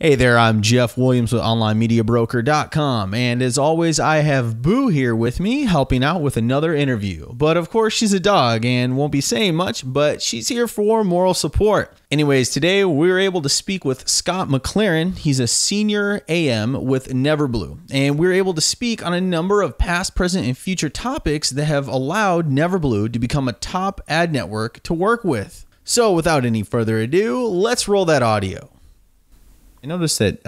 Hey there, I'm Jeff Williams with OnlineMediaBroker.com, and as always, I have Boo here with me helping out with another interview. But of course, she's a dog and won't be saying much, but she's here for moral support. Anyways, today we were able to speak with Scott Mclaren. He's a senior AM with NeverBlue, and we were able to speak on a number of past, present, and future topics that have allowed NeverBlue to become a top ad network to work with. So without any further ado, let's roll that audio. I noticed that,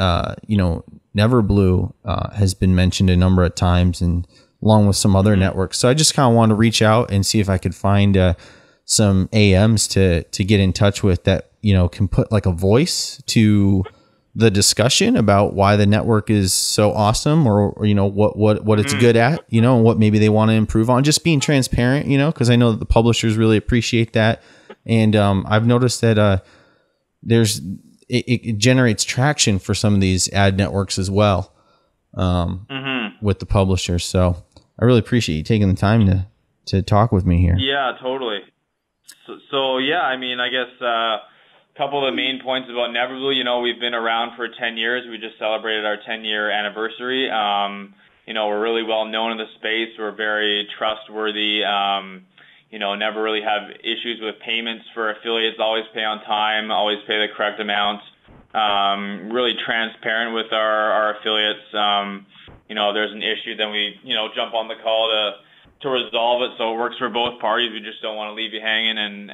NeverBlue has been mentioned a number of times, and along with some other networks. So I just kind of wanted to reach out and see if I could find some AMs to get in touch with that, can put like a voice to the discussion about why the network is so awesome, or what it's good at, and what maybe they want to improve on. Just being transparent, because I know that the publishers really appreciate that. And I've noticed that it generates traction for some of these ad networks as well, with the publishers. So I really appreciate you taking the time to talk with me here. Yeah, totally. So yeah, I mean, I guess a couple of the main points about NeverBlue. We've been around for 10 years. We just celebrated our 10-year anniversary. We're really well known in the space. We're very trustworthy. Never really have issues with payments for affiliates, always pay on time, always pay the correct amount. Really transparent with our affiliates. If there's an issue, then we, jump on the call to resolve it, so it works for both parties. We just don't want to leave you hanging and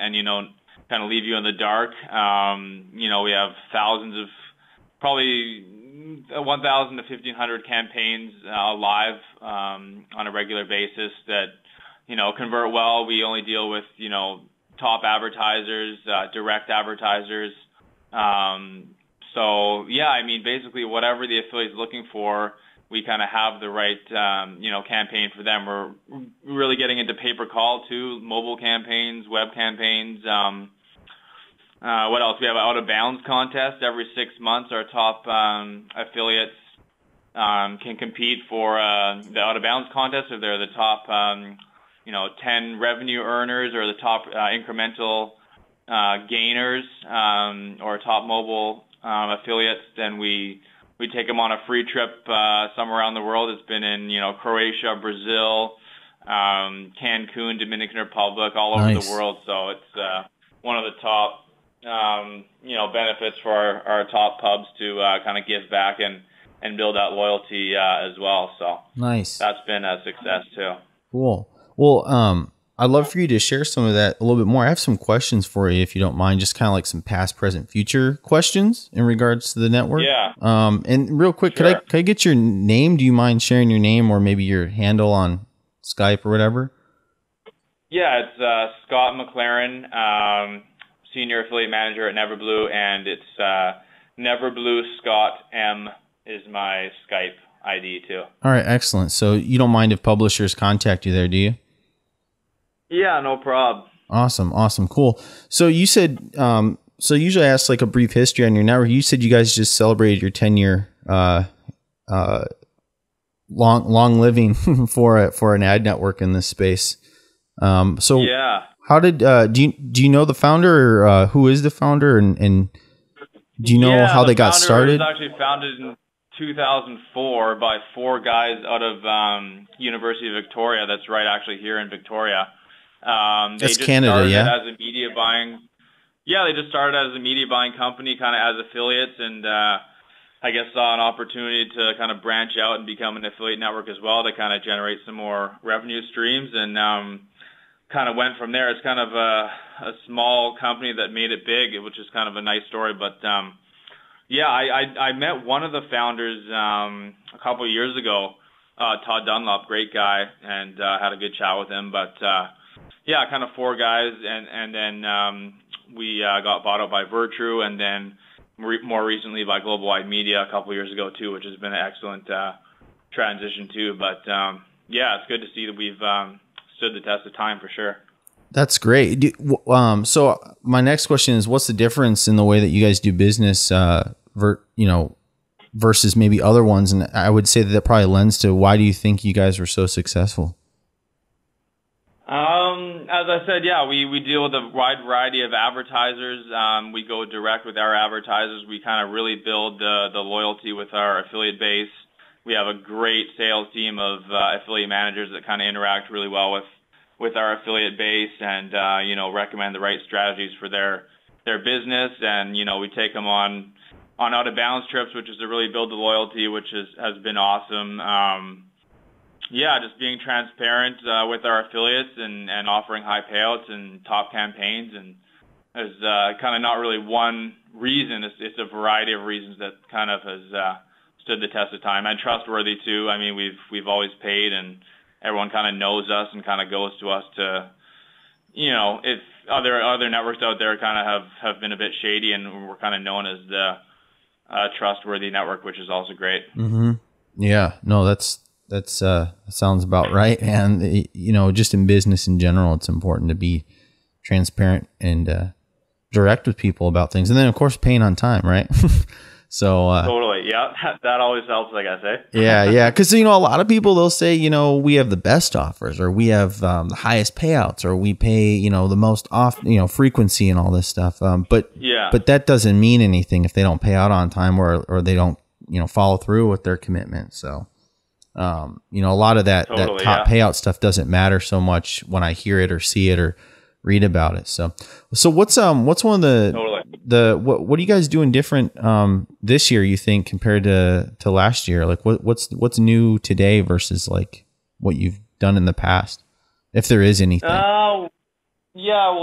kind of leave you in the dark. We have thousands of, probably 1,000 to 1,500 campaigns live on a regular basis that convert well. We only deal with, top advertisers, direct advertisers. So yeah, I mean, basically whatever the affiliate's looking for, we kind of have the right, campaign for them. We're really getting into pay-per-call too, mobile campaigns, web campaigns. What else? We have an out-of-bounds contest every 6 months. Our top affiliates can compete for the out-of-bounds contest if they're the top 10 revenue earners or the top incremental gainers or top mobile affiliates. Then we take them on a free trip somewhere around the world. It's been in Croatia, Brazil, Cancun, Dominican Republic, all over the world. So it's one of the top benefits for our top pubs to kind of give back and build that loyalty as well. So nice. That's been a success too. Cool. Well, I'd love for you to share some of that a little bit more. I have some questions for you, if you don't mind, just kind of like some past, present, future questions in regards to the network. Yeah. And real quick, Sure. could I get your name? Do you mind sharing your name or maybe your handle on Skype or whatever? Yeah, it's Scott Mclaren, Senior Affiliate Manager at NeverBlue, and it's NeverBlue Scott M is my Skype ID too. All right, excellent. So you don't mind if publishers contact you there, do you? Yeah, no problem. Awesome, cool. So you said, so usually I ask like a brief history on your network. You said you guys just celebrated your 10-year long living for an ad network in this space. So yeah, how did do you know the founder, or who is the founder, and do you know how they got started? It was actually founded in 2004 by 4 guys out of University of Victoria. That's right, actually here in Victoria. That's Canada, yeah. As a media buying, they just started as a media buying company, kind of as affiliates, and I guess saw an opportunity to kind of branch out and become an affiliate network as well to kind of generate some more revenue streams, and kind of went from there. It's kind of a small company that made it big, which is kind of a nice story. But I met one of the founders a couple of years ago, Todd Dunlop, great guy, and had a good chat with him. But kind of 4 guys, and then we got bought out by Virtue, and then more recently by Global Wide Media a couple of years ago too, which has been an excellent transition too. But it's good to see that we've stood the test of time for sure. That's great. So my next question is, what's the difference in the way that you guys do business, versus maybe other ones? And I would say that probably lends to why do you think you guys were so successful? As I said, yeah, we deal with a wide variety of advertisers. We go direct with our advertisers. We kind of really build the loyalty with our affiliate base. We have a great sales team of affiliate managers that kind of interact really well with our affiliate base and recommend the right strategies for their business. And we take them on out of bounds trips, which is to really build the loyalty, which has been awesome. Yeah, just being transparent with our affiliates and offering high payouts and top campaigns, and there's kind of not really one reason. It's a variety of reasons that kind of has stood the test of time, and trustworthy too. I mean, we've always paid, and everyone kind of knows us and kind of goes to us to, if other networks out there kind of have been a bit shady, and we're kind of known as the trustworthy network, which is also great. Mm-hmm. Yeah, no, that sounds about right. And just in business in general, it's important to be transparent and direct with people about things, and then of course paying on time, right? So totally, yeah, that always helps, I guess, eh? yeah, because a lot of people, they'll say, we have the best offers, or we have the highest payouts, or we pay the most off frequency and all this stuff. But that doesn't mean anything if they don't pay out on time, or they don't follow through with their commitment. So a lot of that top payout stuff doesn't matter so much when I hear it or see it or read about it. So what's one of what are you guys doing different this year, you think, compared to last year? Like what's new today versus like what you've done in the past, if there is anything? Well,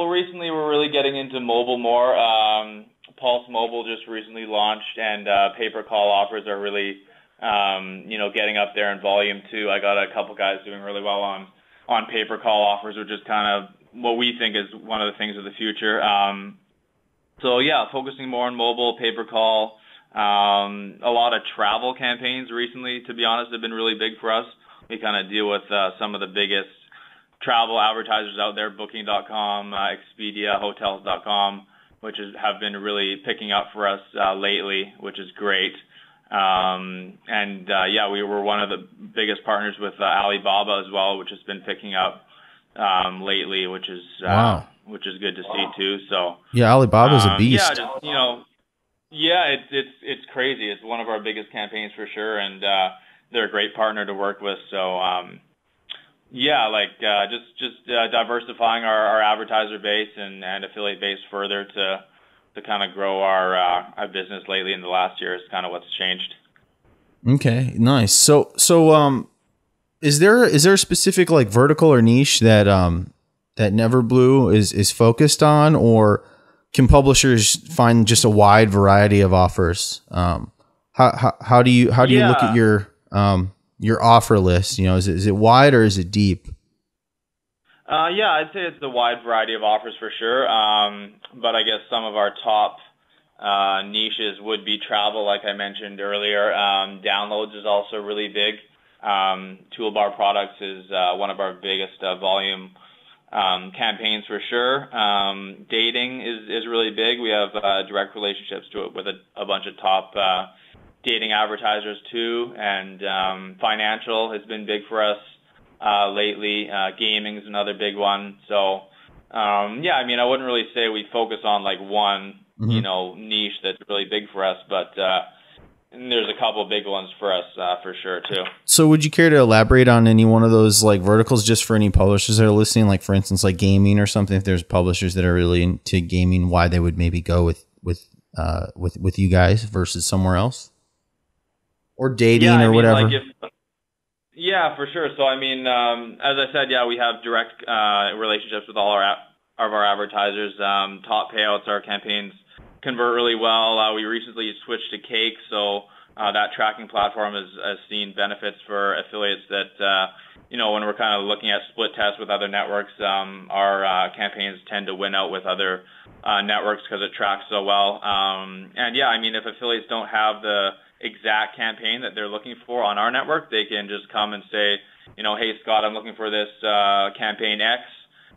recently we're really getting into mobile more. Pulse Mobile just recently launched, and pay-per call offers are really getting up there in volume too. I got a couple guys doing really well on pay-per call offers, which is kind of what we think is one of the things of the future. Focusing more on mobile, pay-per-call, a lot of travel campaigns recently, to be honest, have been really big for us. We kind of deal with some of the biggest travel advertisers out there, Booking.com, Expedia, Hotels.com, which have been really picking up for us lately, which is great. We were one of the biggest partners with Alibaba as well, which has been picking up lately, which is wow. Which is good to see too. So yeah, Alibaba's a beast. It's crazy. It's one of our biggest campaigns for sure, and they're a great partner to work with. So diversifying our advertiser base and affiliate base further to kind of grow our business lately in the last year is kind of what's changed. Okay, nice. So is there a specific like vertical or niche that NeverBlue is focused on, or can publishers find just a wide variety of offers? How do you look at your offer list? Is it wide or is it deep? I'd say it's a wide variety of offers for sure. But I guess some of our top niches would be travel, like I mentioned earlier. Downloads is also really big. Toolbar products is one of our biggest volume campaigns for sure. Dating is really big. We have direct relationships with a bunch of top dating advertisers too, and financial has been big for us lately. Gaming is another big one. So I wouldn't really say we focus on like one niche that's really big for us, but there's a couple of big ones for us for sure too. So would you care to elaborate on any one of those like verticals, just for any publishers that are listening, like for instance like gaming or something? If there's publishers that are really into gaming, why they would maybe go with you guys versus somewhere else, or dating or whatever? For sure. So as I said, we have direct relationships with all of our advertisers. Top payouts, our campaigns convert really well. We recently switched to Cake, so that tracking platform has seen benefits for affiliates that, when we're kind of looking at split tests with other networks, our campaigns tend to win out with other networks because it tracks so well. If affiliates don't have the exact campaign that they're looking for on our network, they can just come and say, hey, Scott, I'm looking for this campaign X,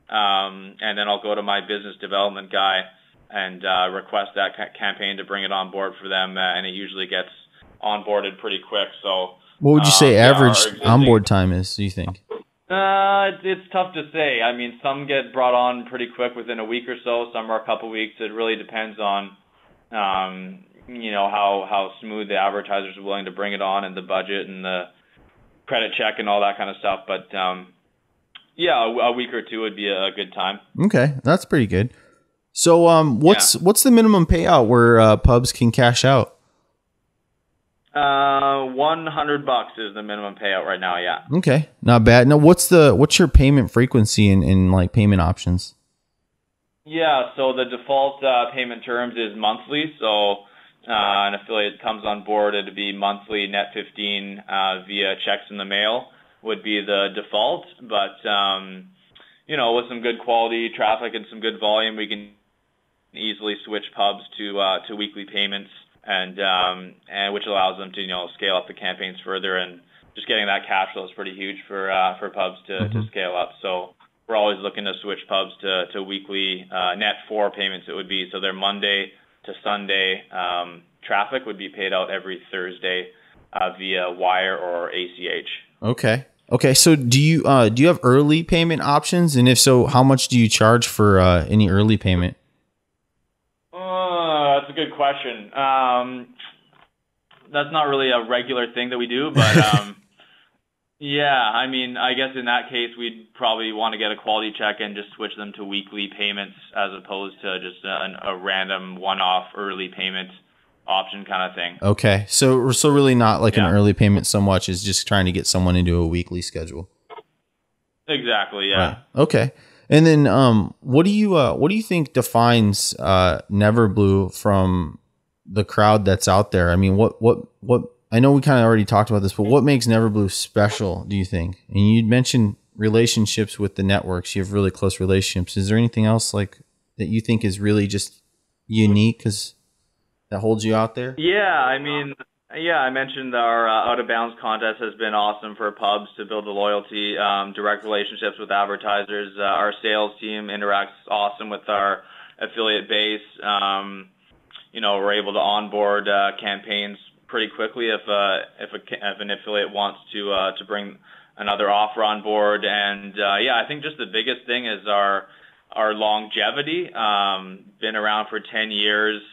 and then I'll go to my business development guy and request that campaign to bring it on board for them, and it usually gets onboarded pretty quick. So what would you say average onboard time is, do you think? It's tough to say. I mean, some get brought on pretty quick within a week or so. Some are a couple weeks. It really depends on, how smooth the advertisers are willing to bring it on, and the budget and the credit check and all that kind of stuff. But yeah, a week or two would be a good time. Okay, that's pretty good. So, what's the minimum payout where pubs can cash out? $100 is the minimum payout right now. Yeah. Okay, not bad. Now, what's your payment frequency in like payment options? Yeah, so the default payment terms is monthly. So an affiliate comes on board, it'd be monthly net 15 via checks in the mail would be the default. But with some good quality traffic and some good volume, we can easily switch pubs to weekly payments, and which allows them to scale up the campaigns further, and just getting that cash flow is pretty huge for pubs to scale up. So we're always looking to switch pubs to weekly net 4 payments. It would be, so their Monday to Sunday traffic would be paid out every Thursday via wire or ACH. Okay. So do you have early payment options, and if so, how much do you charge for any early payment? That's a good question. That's not really a regular thing that we do, but yeah, I mean, I guess in that case, we'd probably want to get a quality check and just switch them to weekly payments as opposed to just a random one-off early payment option kind of thing. Okay, so really not like an early payment so much as just trying to get someone into a weekly schedule. Exactly. Yeah. Right. Okay. And then, what do you think defines NeverBlue from the crowd that's out there? I mean, what I know we kind of already talked about this, but what makes NeverBlue special, do you think? And you mentioned relationships with the networks. You have really close relationships. Is there anything else like that you think is really just unique that holds you out there? Yeah, I mean, I mentioned our out of bounds contest has been awesome for pubs to build the loyalty, direct relationships with advertisers. Our sales team interacts awesome with our affiliate base. We're able to onboard campaigns pretty quickly if an affiliate wants to bring another offer on board. And I think just the biggest thing is our longevity. Been around for 10 years.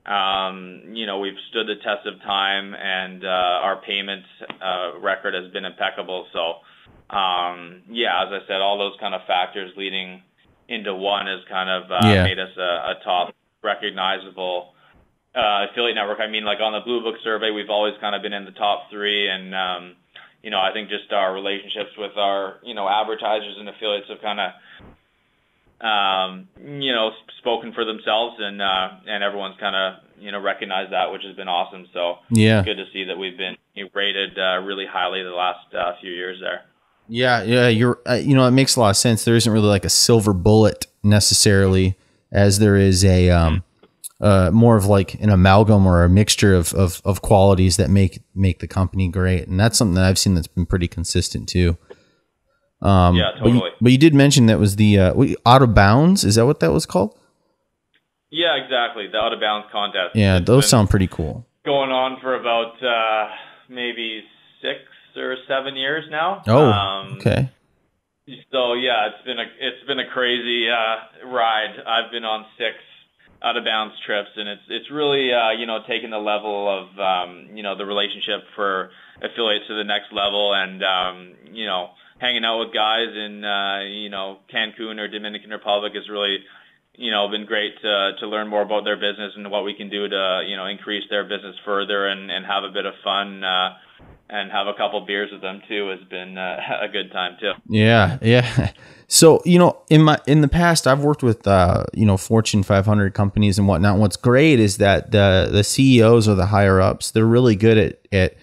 We've stood the test of time, and our payments record has been impeccable. So, as I said, all those kind of factors leading into one has kind of made us a top recognizable affiliate network. I mean, like on the Blue Book survey, we've always kind of been in the top 3, and I think just our relationships with our advertisers and affiliates have kind of spoken for themselves, and everyone's kind of recognized that, which has been awesome. So it's good to see that we've been rated really highly the last few years there. Yeah, you're it makes a lot of sense. There isn't really like a silver bullet necessarily, as there is a more of like an amalgam or a mixture of qualities that make the company great, and that's something that I've seen that's been pretty consistent too. Yeah, totally. But you did mention that was the Out of Bounds. Is that what that was called? Yeah, exactly. The Out of Bounds contest. Yeah, those sound pretty cool. Going on for about maybe 6 or 7 years now. Oh, okay. So yeah, it's been a crazy ride. I've been on 6 Out of Bounds trips, and it's really taking the level of the relationship for affiliates to the next level, and hanging out with guys in Cancun or Dominican Republic has really been great to learn more about their business and what we can do to increase their business further and have a bit of fun and have a couple beers with them too has been a good time too. Yeah. So in the past I've worked with Fortune 500 companies and whatnot. What's great is that the CEOs or the higher ups, they're really good at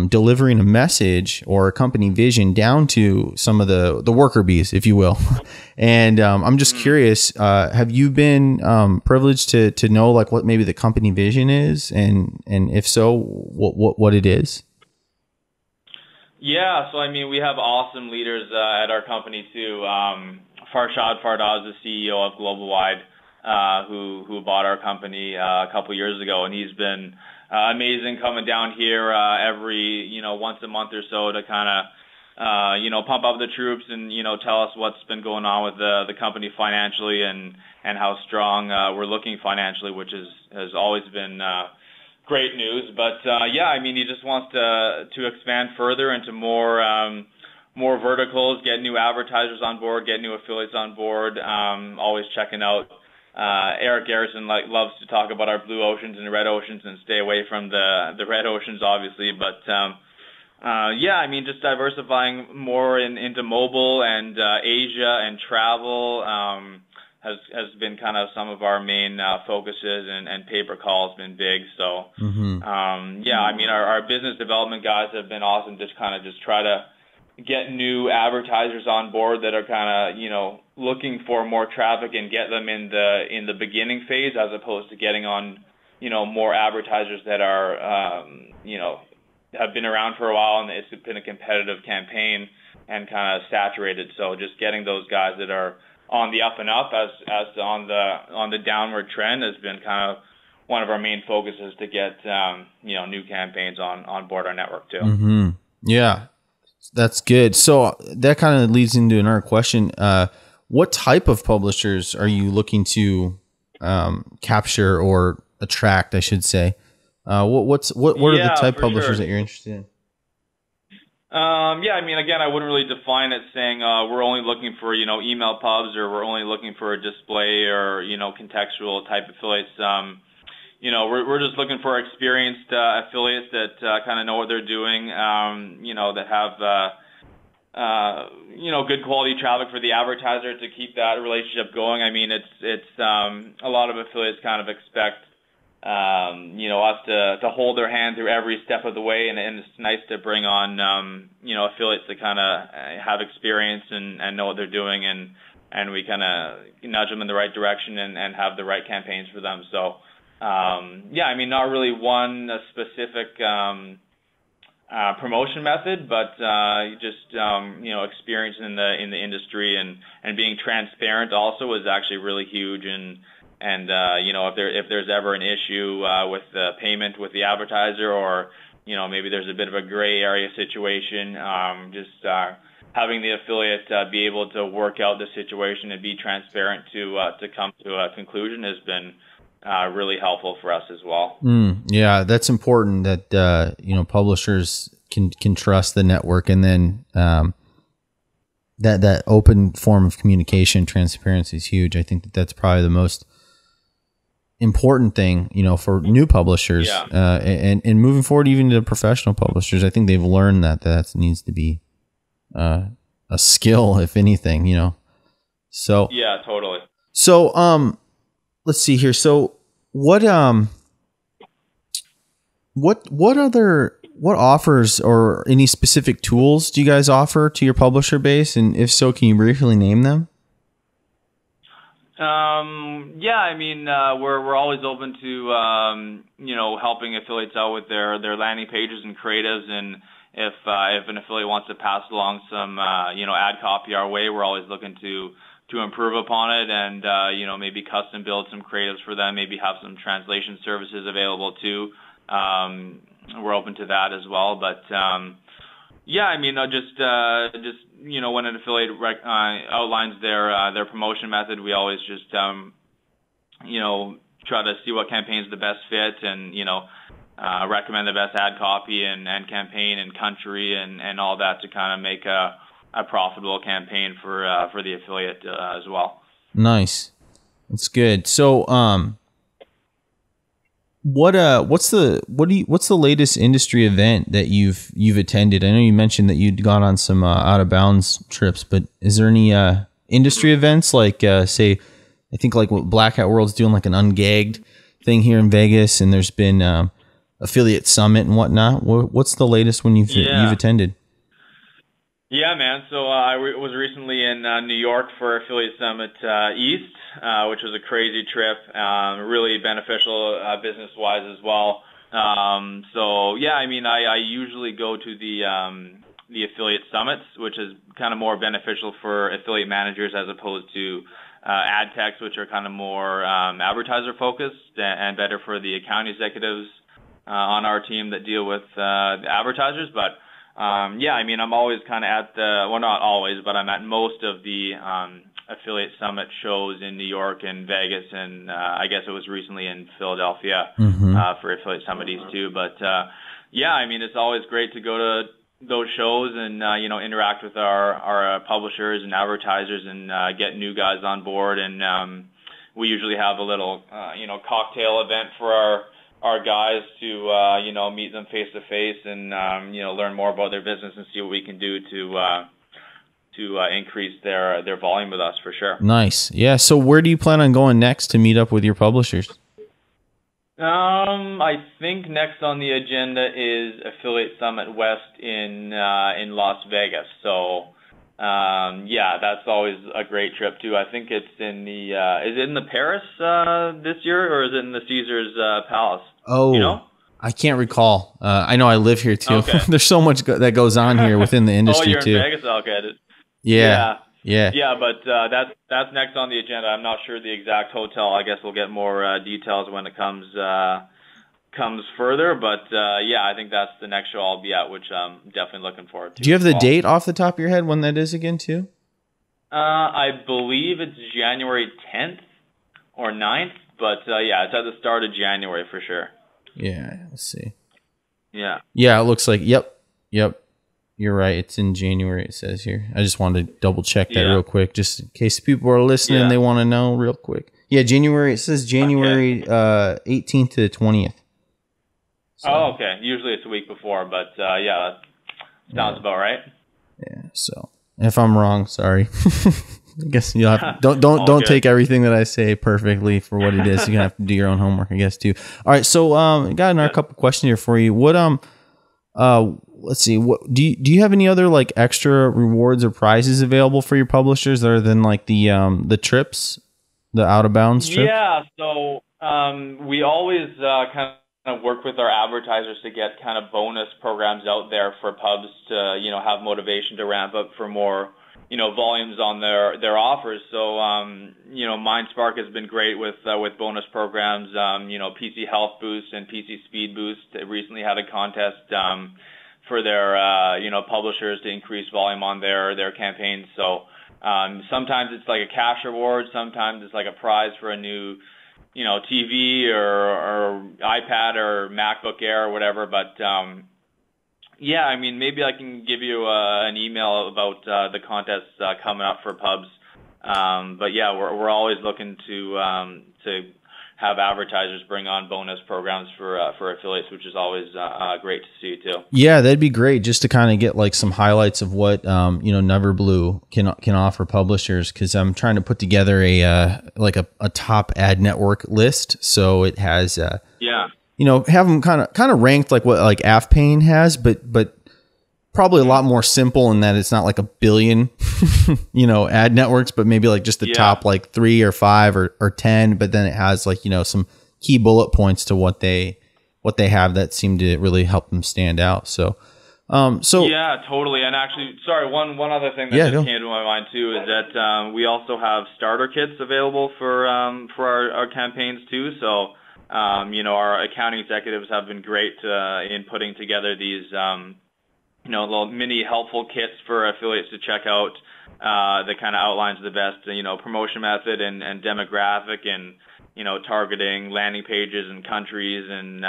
delivering a message or a company vision down to some of the worker bees, if you will. And I'm just curious, have you been privileged to know like what maybe the company vision is, and if so, what it is? Yeah, so I mean, we have awesome leaders at our company too. Farshad Fardaz is the CEO of Global Wide, who bought our company a couple years ago, and he's been amazing coming down here every once a month or so to kind of pump up the troops and, tell us what's been going on with the company financially and how strong we're looking financially, which has always been great news. But he just wants to expand further into more verticals, get new advertisers on board, get new affiliates on board. Always checking out. Eric Garrison loves to talk about our blue oceans and red oceans and stay away from the red oceans, obviously. But just diversifying more into mobile and Asia and travel has been kind of some of our main focuses, and pay-per-call has been big. So our business development guys have been awesome. Just try to get new advertisers on board that are kind of looking for more traffic and get them in the beginning phase, as opposed to getting on more advertisers that are have been around for a while and it's been a competitive campaign and kind of saturated. So just getting those guys that are on the up and up as on the downward trend has been kind of one of our main focuses to get new campaigns on board our network too. Mm-hmm. Yeah. That's good. So that kind of leads into another question. What type of publishers are you looking to capture or attract, I should say? What are the type of publishers that you're interested in? Again, I wouldn't really define it saying we're only looking for email pubs, or we're only looking for a display or contextual type affiliates. We're just looking for experienced affiliates that kind of know what they're doing, that have good quality traffic for the advertiser to keep that relationship going. I mean, it's a lot of affiliates kind of expect us to hold their hand through every step of the way, and it's nice to bring on affiliates that kind of have experience and know what they're doing, and we kind of nudge them in the right direction and have the right campaigns for them. So not really one specific promotion method, but experience in the industry and being transparent also is actually really huge. And if there's ever an issue with the payment with the advertiser, or maybe there's a bit of a gray area situation, having the affiliate be able to work out the situation and be transparent to come to a conclusion has been really helpful for us as well. Yeah, that's important that publishers can trust the network, and then that open form of communication, transparency is huge. I think that's probably the most important thing, for new publishers, and moving forward, even to professional publishers. I think they've learned that needs to be a skill, if anything, So yeah, totally. So let's see here. So what offers or any specific tools do you guys offer to your publisher base? And if so, can you briefly name them? We're always open to helping affiliates out with their landing pages and creatives, and if an affiliate wants to pass along some ad copy our way, we're always looking to improve upon it, and maybe custom build some creatives for them, maybe have some translation services available too. We're open to that as well. But when an affiliate outlines their promotion method, we always just try to see what campaign's the best fit, and recommend the best ad copy and campaign and country and all that to kind of make a profitable campaign for the affiliate as well. Nice, that's good. So what's the latest industry event that you've attended? I know you mentioned that you'd gone on some out of bounds trips, but is there any industry events like say, I think like what Black Hat World's doing, like an ungagged thing here in Vegas, and there's been affiliate summit and whatnot. What's the latest one you've attended? Yeah, man. So I was recently in New York for Affiliate Summit East, which was a crazy trip, really beneficial business-wise as well. I usually go to the affiliate summits, which is kind of more beneficial for affiliate managers as opposed to ad techs, which are kind of more advertiser-focused and better for the account executives on our team that deal with the advertisers. But yeah, I mean, I'm always kind of at the, well, not always, but I'm at most of the affiliate summit shows in New York and Vegas, and I guess it was recently in Philadelphia for affiliate summit East too. But yeah, I mean, it's always great to go to those shows and you know, interact with our publishers and advertisers and get new guys on board. And we usually have a little you know, cocktail event for our guys to you know, meet them face to face and you know, learn more about their business and see what we can do to increase their volume with us, for sure. Nice. Yeah. So where do you plan on going next to meet up with your publishers? I think next on the agenda is Affiliate Summit West in Las Vegas. So yeah, that's always a great trip too. I think it's in the is it in the Paris this year, or is it in the Caesars Palace? Oh, you know? I can't recall. I know I live here too. Okay. There's so much that goes on here within the industry oh, you're too. in Vegas? Okay. Yeah. Yeah, but that's next on the agenda. I'm not sure the exact hotel. I guess we'll get more details when it comes further. But yeah, I think that's the next show I'll be at, which I'm definitely looking forward to. Do you have the date off the top of your head when that is again too? I believe it's January 10th or 9th, but yeah, it's at the start of January for sure. Yeah, let's see. Yeah. Yeah, it looks like, yep. You're right. It's in January, it says here. I just wanted to double check that real quick, just in case people are listening and they want to know real quick. Yeah, January, it says January 18th to 20th. So, oh, okay. Usually it's a week before, but yeah, that sounds about right. Yeah, so if I'm wrong, sorry. I guess you'll have don't take everything that I say perfectly for what it is. You're gonna have to do your own homework, I guess, too. All right, so got another couple questions here for you. What let's see. What do you have any other like extra rewards or prizes available for your publishers other than like the trips, the out of bounds trip? Yeah, so we always kind of work with our advertisers to get kind of bonus programs out there for pubs to, you know, have motivation to ramp up for more, you know, volumes on their offers. So you know, MindSpark has been great with bonus programs. You know, PC Health Boost and PC Speed Boost. They recently had a contest for their you know, publishers to increase volume on their campaigns. So sometimes it's like a cash reward, sometimes it's like a prize for a new, you know, TV or iPad or MacBook Air or whatever. But yeah, I mean, maybe I can give you an email about the contest coming up for pubs. But yeah, we're always looking to have advertisers bring on bonus programs for affiliates, which is always great to see too. Yeah, that'd be great, just to kind of get like some highlights of what you know, NeverBlue can offer publishers, because I'm trying to put together a like a top ad network list, so it has you know, have them kind of ranked like what like AFPain has, but probably a lot more simple in that it's not like a billion you know, ad networks, but maybe like just the top like 3 or 5 or 10, but then it has like, you know, some key bullet points to what they have that seem to really help them stand out. So yeah, totally. And actually, sorry, one other thing that just came to my mind too is that we also have starter kits available for our campaigns too. So you know, our accounting executives have been great in putting together these you know, little mini helpful kits for affiliates to check out that kind of outlines the best, you know, promotion method and demographic and, you know, targeting landing pages and countries and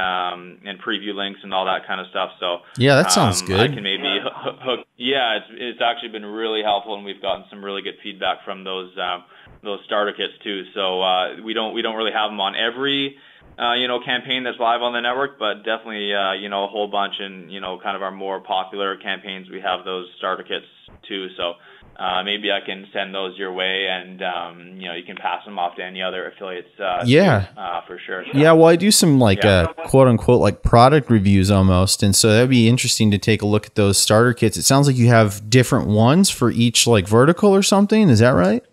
preview links and all that kind of stuff. So yeah, that sounds good. I can maybe hook. Yeah, it's actually been really helpful, and we've gotten some really good feedback from those starter kits too. So we don't really have them on every you know, campaign that's live on the network, but definitely, you know, a whole bunch in, you know, kind of our more popular campaigns, we have those starter kits too. So maybe I can send those your way, and you know, you can pass them off to any other affiliates. Yeah, too, for sure. So, yeah, well, I do some like quote unquote like product reviews almost, and so that'd be interesting to take a look at those starter kits. It sounds like you have different ones for each like vertical or something. Is that right?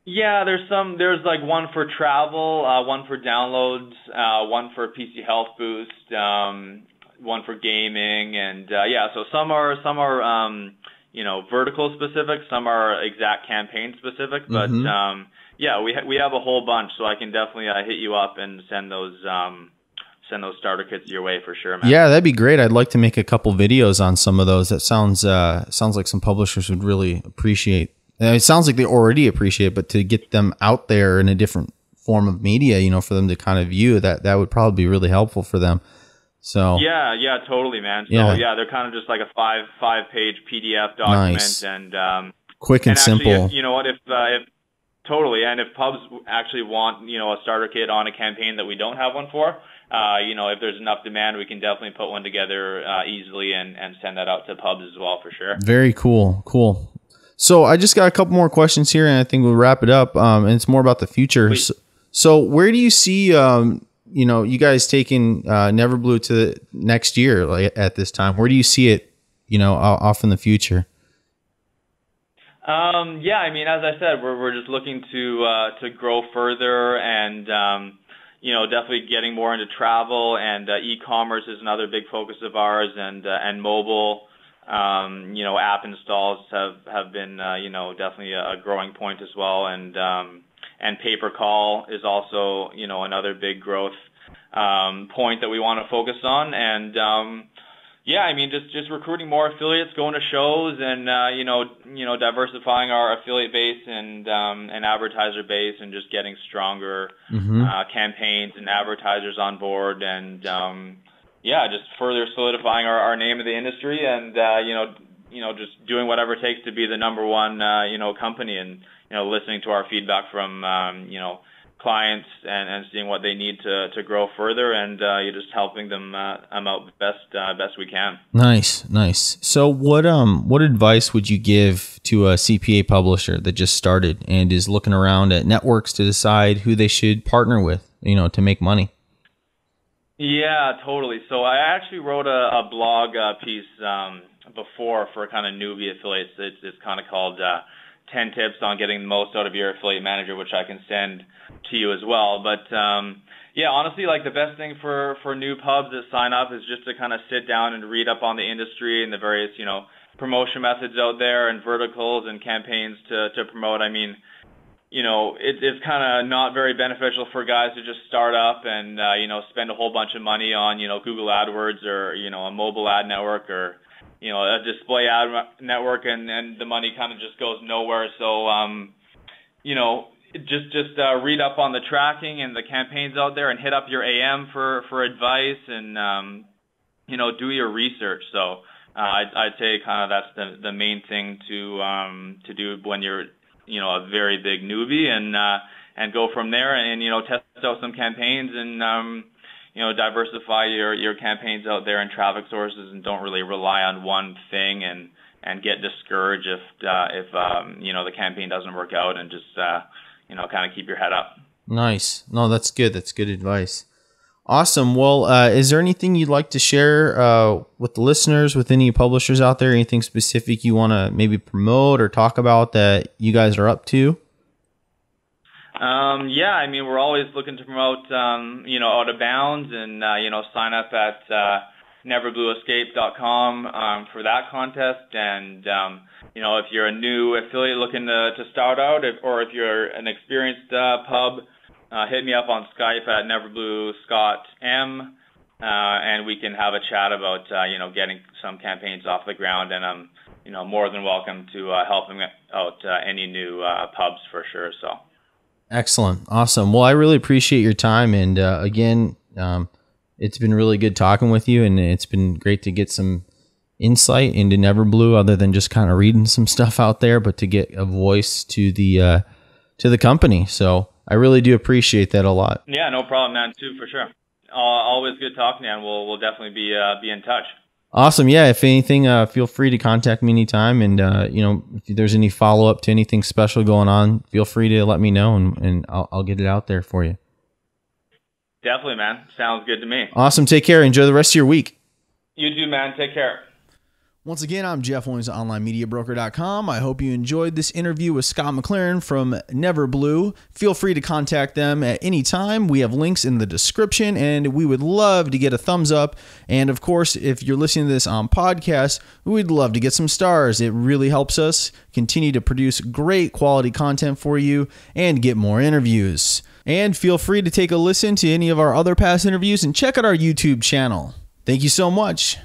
Yeah, there's like one for travel, one for downloads, one for PC Health Boost, one for gaming, and yeah, so some are you know, vertical specific, some are exact campaign specific, but yeah, we have a whole bunch, so I can definitely hit you up and send those send those starter kits your way for sure, man. Yeah, that'd be great. I'd like to make a couple videos on some of those. That sounds like some publishers would really appreciate. It sounds like they already appreciate, but to get them out there in a different form of media, you know, for them to kind of view that would probably be really helpful for them. So yeah, totally, man. So yeah, they're kind of just like a five-page PDF document. Nice. And quick and simple. You know what? If totally, and if pubs actually want, you know, a starter kit on a campaign that we don't have one for, you know, if there's enough demand, we can definitely put one together easily and send that out to pubs as well for sure. Very cool. So I just got a couple more questions here, and I think we'll wrap it up. And it's more about the future. So where do you see, you know, you guys taking NeverBlue to the next year, like at this time? Where do you see it, you know, off in the future? Yeah, I mean, as I said, we're just looking to grow further, and you know, definitely getting more into travel, and e-commerce is another big focus of ours, and mobile. You know, app installs have been you know, definitely a growing point as well, and pay-per-call is also, you know, another big growth point that we want to focus on, and yeah, I mean, just recruiting more affiliates, going to shows, and you know, diversifying our affiliate base and advertiser base, and just getting stronger campaigns and advertisers on board, and yeah, just further solidifying our name in the industry, and you know, just doing whatever it takes to be the number one you know, company, and you know, listening to our feedback from you know, clients, and seeing what they need to grow further, and you're just helping them out best we can. Nice. So what advice would you give to a CPA publisher that just started and is looking around at networks to decide who they should partner with, you know, to make money? Yeah, totally. So I actually wrote a blog piece before for kind of newbie affiliates. It's kind of called 10 tips on getting the most out of your affiliate manager, which I can send to you as well. But yeah, honestly, like, the best thing for new pubs that sign up is just to kind of sit down and read up on the industry and the various, you know, promotion methods out there, and verticals and campaigns to promote. I mean, you know, it's kind of not very beneficial for guys to just start up and you know, spend a whole bunch of money on, you know, Google AdWords, or, you know, a mobile ad network, or, you know, a display ad network, and the money kind of just goes nowhere. So you know, just read up on the tracking and the campaigns out there, and hit up your AM for advice, and you know, do your research. So I'd say kind of that's the main thing to do when you're, you know, a very big newbie, and go from there, and, you know, test out some campaigns, and you know, diversify your campaigns out there and traffic sources, and don't really rely on one thing, and get discouraged if you know, the campaign doesn't work out, and just you know, kind of keep your head up. Nice. No, that's good. That's good advice. Awesome. Well, is there anything you'd like to share with the listeners, with any publishers out there? Anything specific you want to maybe promote or talk about that you guys are up to? Yeah, I mean, we're always looking to promote, you know, Out of Bounds, and you know, sign up at NeverBlueEscape.com for that contest. And you know, if you're a new affiliate looking to start out, or if you're an experienced pub, hit me up on Skype at NeverBlue Scott M, and we can have a chat about you know, getting some campaigns off the ground. And I'm, you know, more than welcome to helping out any new pubs for sure. So. Excellent. Awesome. Well, I really appreciate your time. And again, it's been really good talking with you, and it's been great to get some insight into NeverBlue, other than just kind of reading some stuff out there, but to get a voice to the company. So I really do appreciate that a lot. Yeah, no problem, man, too, for sure. Always good talking to you, and we'll definitely be in touch. Awesome. Yeah. If anything, feel free to contact me anytime. And, you know, if there's any follow up to anything special going on, feel free to let me know, and I'll get it out there for you. Definitely, man. Sounds good to me. Awesome. Take care. Enjoy the rest of your week. You too, man. Take care. Once again, I'm Jeff Williams of OnlineMediaBroker.com. I hope you enjoyed this interview with Scott Mclaren from NeverBlue. Feel free to contact them at any time. We have links in the description, and we would love to get a thumbs up. And of course, if you're listening to this on podcast, we'd love to get some stars. It really helps us continue to produce great quality content for you and get more interviews. And feel free to take a listen to any of our other past interviews and check out our YouTube channel. Thank you so much.